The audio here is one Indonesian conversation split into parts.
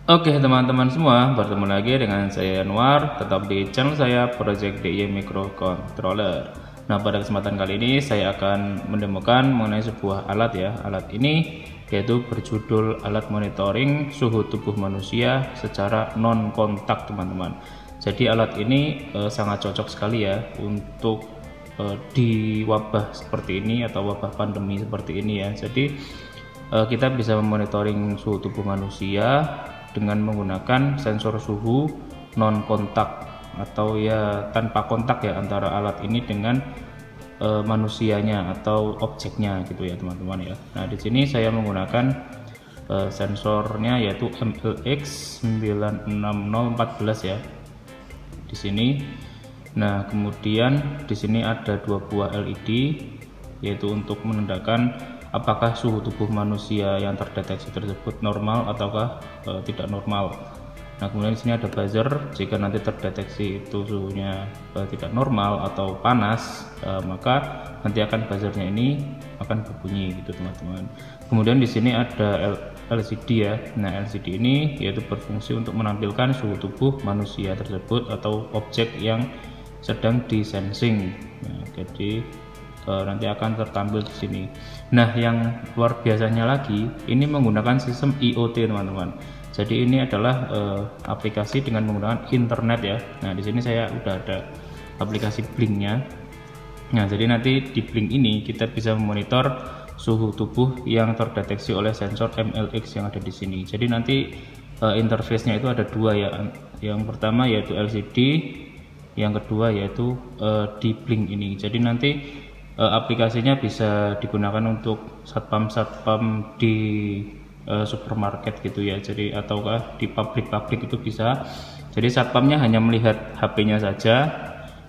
Oke teman-teman semua, bertemu lagi dengan saya Anwar, tetap di channel saya Project DIY Microcontroller. Nah, pada kesempatan kali ini saya akan mendemokan mengenai sebuah alat ya. Alat ini yaitu berjudul alat monitoring suhu tubuh manusia secara non kontak, teman-teman. Jadi alat ini sangat cocok sekali ya untuk di wabah seperti ini atau wabah pandemi seperti ini ya. Jadi kita bisa memonitoring suhu tubuh manusia dengan menggunakan sensor suhu non kontak atau ya tanpa kontak ya antara alat ini dengan manusianya atau objeknya gitu ya teman-teman ya. Nah, di sini saya menggunakan sensornya yaitu MLX 96014 ya di sini. Nah, kemudian di sini ada dua buah LED yaitu untuk menandakan apakah suhu tubuh manusia yang terdeteksi tersebut normal ataukah tidak normal. Nah, kemudian di sini ada buzzer, jika nanti terdeteksi itu suhunya tidak normal atau panas, maka nanti akan buzzernya ini akan berbunyi gitu teman-teman. Kemudian di sini ada LCD ya. Nah, LCD ini yaitu berfungsi untuk menampilkan suhu tubuh manusia tersebut atau objek yang sedang disensing. Nah, jadi nanti akan tertampil di sini. Nah, yang luar biasanya lagi, ini menggunakan sistem IoT teman-teman. Jadi ini adalah aplikasi dengan menggunakan internet ya. Nah, di sini saya udah ada aplikasi Blinknya. Nah, jadi nanti di Blink ini kita bisa memonitor suhu tubuh yang terdeteksi oleh sensor MLX yang ada di sini. Jadi nanti interface-nya itu ada dua ya. Yang pertama yaitu LCD, yang kedua yaitu di Blink ini. Jadi nanti aplikasinya bisa digunakan untuk satpam-satpam di supermarket gitu ya. Jadi ataukah di pabrik-pabrik itu bisa. Jadi satpamnya hanya melihat HP-nya saja.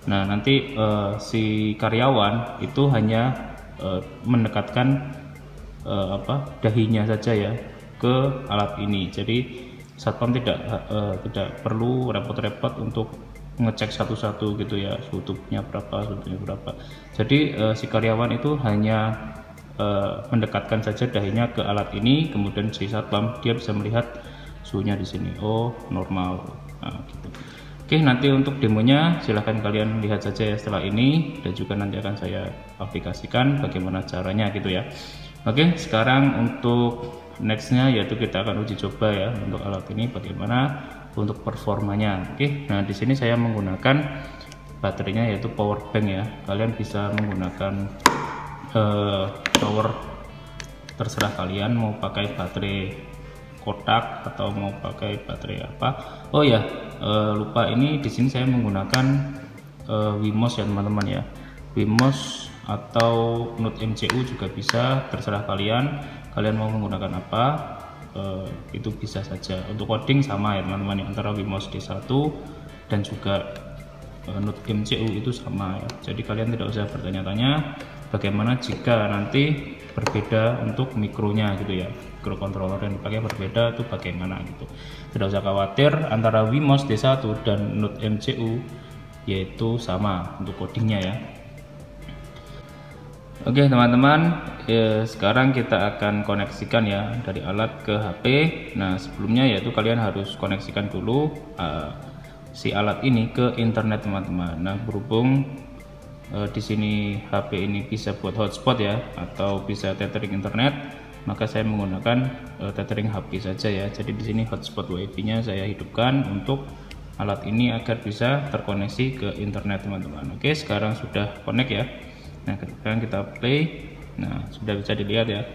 Nah, nanti si karyawan itu hanya mendekatkan dahinya saja ya ke alat ini. Jadi satpam tidak perlu repot-repot untuk ngecek satu-satu gitu ya, suhu tubuhnya berapa. Jadi si karyawan itu hanya mendekatkan saja dahinya ke alat ini, kemudian si satpam dia bisa melihat suhunya di sini. Oh, normal. Nah, gitu. Oke, nanti untuk demonya silahkan kalian lihat saja ya setelah ini, dan juga nanti akan saya aplikasikan bagaimana caranya gitu ya. Oke, sekarang untuk nextnya yaitu kita akan uji coba ya untuk alat ini bagaimana untuk performanya. Oke, nah di sini saya menggunakan baterainya yaitu power bank ya. Kalian bisa menggunakan power terserah kalian mau pakai baterai kotak atau mau pakai baterai apa. Oh ya, lupa ini di sini saya menggunakan Wemos ya teman-teman ya. Wemos atau Node MCU juga bisa, terserah kalian mau menggunakan apa. Itu bisa saja. Untuk coding sama ya teman-teman, antara Wemos D1 dan juga Node MCU itu sama ya. Jadi kalian tidak usah bertanya-tanya bagaimana jika nanti berbeda untuk mikronya gitu ya, microcontroller yang dipakai berbeda itu bagaimana gitu. Tidak usah khawatir, antara Wemos D1 dan Node MCU yaitu sama untuk codingnya ya. Oke teman-teman, sekarang kita akan koneksikan ya dari alat ke HP. Nah, sebelumnya yaitu kalian harus koneksikan dulu si alat ini ke internet teman-teman. Nah, berhubung di sini HP ini bisa buat hotspot ya atau bisa tethering internet, maka saya menggunakan tethering HP saja ya. Jadi di sini hotspot WiFi-nya saya hidupkan untuk alat ini agar bisa terkoneksi ke internet teman-teman. Oke, sekarang sudah connect ya. Nah, sekarang kita play. Nah, sudah bisa dilihat ya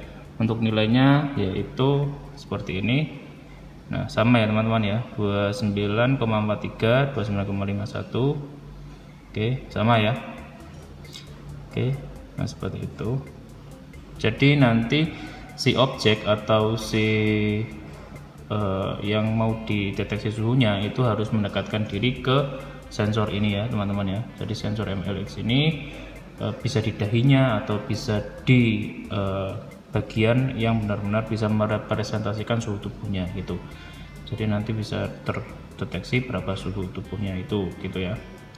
untuk nilainya yaitu seperti ini. Nah, sama ya teman-teman ya, 29,43 29,51. Oke, sama ya. Oke, nah seperti itu. Jadi nanti si objek atau si yang mau dideteksi suhunya itu harus mendekatkan diri ke sensor ini ya teman-teman ya. Jadi sensor MLX ini bisa di dahinya atau bisa di bagian yang benar-benar bisa merepresentasikan suhu tubuhnya gitu. Jadi nanti bisa terdeteksi berapa suhu tubuhnya itu gitu ya.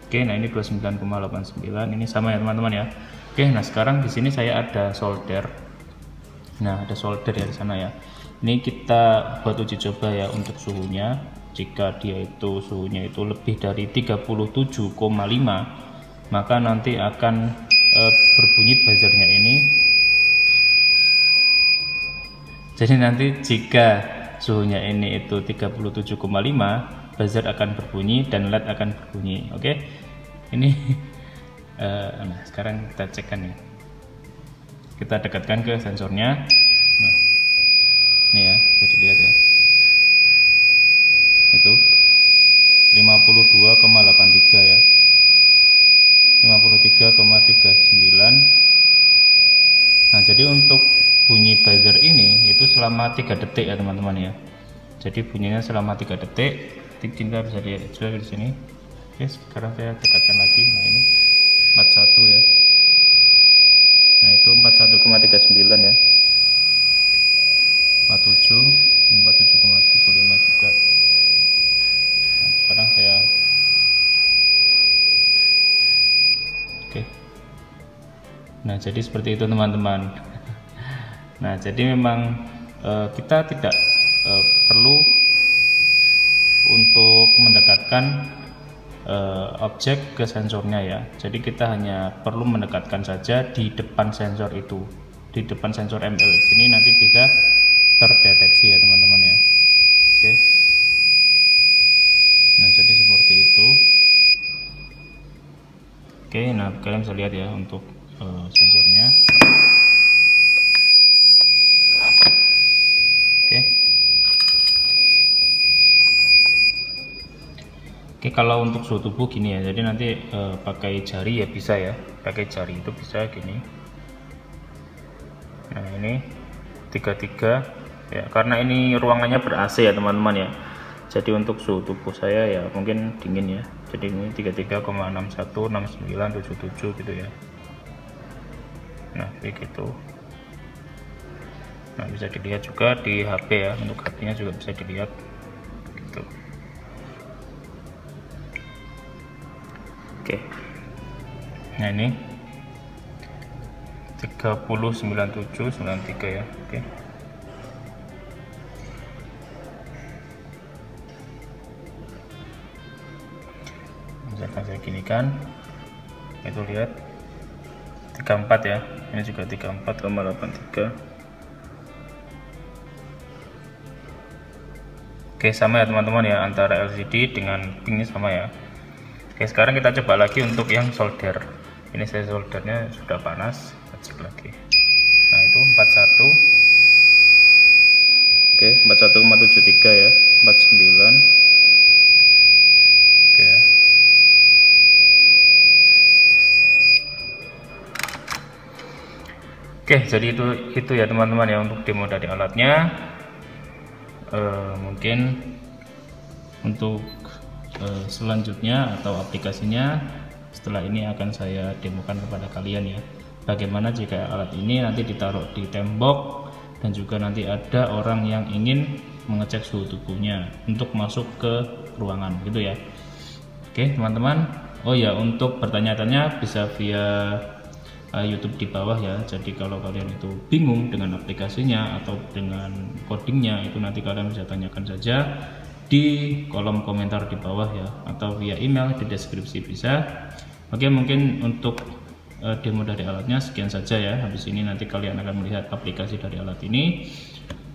Oke, nah ini 29,89 ini sama ya teman-teman ya. Oke, nah sekarang di sini saya ada solder. Nah, ada solder ya di sana ya. Ini kita buat uji coba ya untuk suhunya. Jika dia itu suhunya itu lebih dari 37,5, maka nanti akan berbunyi buzzernya ini. Jadi nanti jika suhunya ini itu 37,5, buzzer akan berbunyi dan LED akan berbunyi. Oke, ini nah sekarang kita cekkan ya, kita dekatkan ke sensornya. Nah ini ya, bisa dilihat ya, itu 52,83 ya, 53,39. Nah jadi untuk bunyi buzzer ini itu selama 3 detik ya teman-teman ya. Jadi bunyinya selama 3 detik. Kita bisa lihat juga di sini. Oke, sekarang saya dekatkan lagi. Nah ini 41 ya. Nah itu 41,39 ya. 47, 47,75 juga. Nah, sekarang saya oke. Nah jadi seperti itu teman-teman. Nah jadi memang kita tidak perlu untuk mendekatkan objek ke sensornya ya. Jadi kita hanya perlu mendekatkan saja di depan sensor itu, di depan sensor MLX ini nanti bisa terdeteksi ya teman-teman ya. Oke. Nah jadi seperti itu. Oke, nah kalian bisa lihat ya untuk sensornya. Oke. Oke, kalau untuk suhu tubuh gini ya. Jadi nanti pakai jari ya bisa ya. Pakai jari itu bisa gini. Nah, ini 33 ya. Karena ini ruangannya ber-AC ya, teman-teman ya. Jadi untuk suhu tubuh saya ya mungkin dingin ya. Jadi ini 33,61, 69, 77 gitu ya. Nah, begitu. Nah, bisa dilihat juga di HP ya, untuk HP-nya juga bisa dilihat gitu. Oke. Nah, ini 30,97,93 ya. Oke. Misalkan saya ginikan, itu lihat 34 ya. Ini juga 34,83. Oke, sama ya teman-teman ya, antara LCD dengan pink ini sama ya. Oke, sekarang kita coba lagi untuk yang solder. Ini saya soldernya sudah panas, kita cek lagi. Nah, itu 41. Oke, 41,73 ya, 49. Oke ya. Oke, jadi itu ya teman-teman ya untuk demo dari alatnya. Mungkin untuk selanjutnya atau aplikasinya setelah ini akan saya demokan kepada kalian ya. Bagaimana jika alat ini nanti ditaruh di tembok dan juga nanti ada orang yang ingin mengecek suhu tubuhnya untuk masuk ke ruangan gitu ya. Oke teman-teman. Oh ya, untuk bertanya-tanya bisa via YouTube di bawah ya. Jadi kalau kalian itu bingung dengan aplikasinya atau dengan codingnya, itu nanti kalian bisa tanyakan saja di kolom komentar di bawah ya, atau via email di deskripsi bisa. Oke, mungkin untuk demo dari alatnya sekian saja ya. Habis ini nanti kalian akan melihat aplikasi dari alat ini.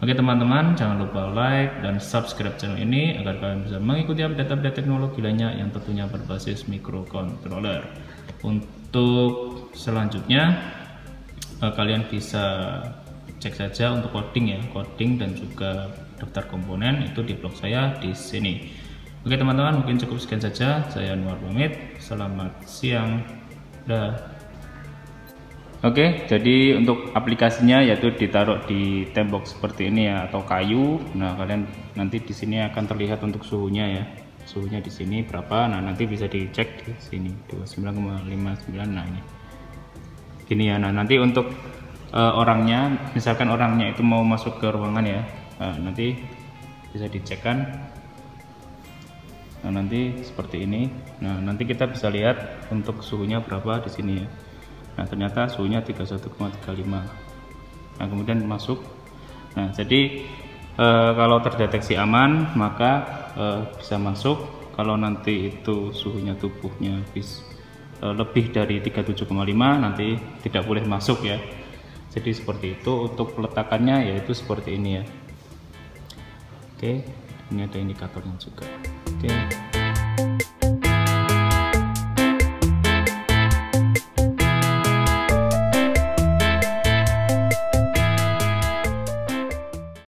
Oke teman-teman, jangan lupa like dan subscribe channel ini agar kalian bisa mengikuti update-update teknologi lainnya yang tentunya berbasis microcontroller. Untuk selanjutnya kalian bisa cek saja untuk coding ya, coding dan juga daftar komponen itu di blog saya di sini. Oke teman-teman, mungkin cukup sekian saja. Saya Anwar pamit. Selamat siang. Dah. Oke, jadi untuk aplikasinya yaitu ditaruh di tembok seperti ini ya, atau kayu. Nah, kalian nanti di sini akan terlihat untuk suhunya ya. Suhunya di sini berapa? Nah, nanti bisa dicek di sini 29,59. Nah, ini. Gini ya. Nah, nanti untuk orangnya, misalkan orangnya itu mau masuk ke ruangan ya. Nah, nanti bisa dicekkan. Nah, nanti seperti ini. Nah, nanti kita bisa lihat untuk suhunya berapa di sini ya. Nah, ternyata suhunya 31,35. Nah, kemudian masuk. Nah, jadi Kalau terdeteksi aman maka bisa masuk. Kalau nanti itu suhunya tubuhnya lebih dari 37,5 nanti tidak boleh masuk ya. Jadi seperti itu. Untuk peletakannya yaitu seperti ini ya. Oke, ini ada indikatornya juga. Oke.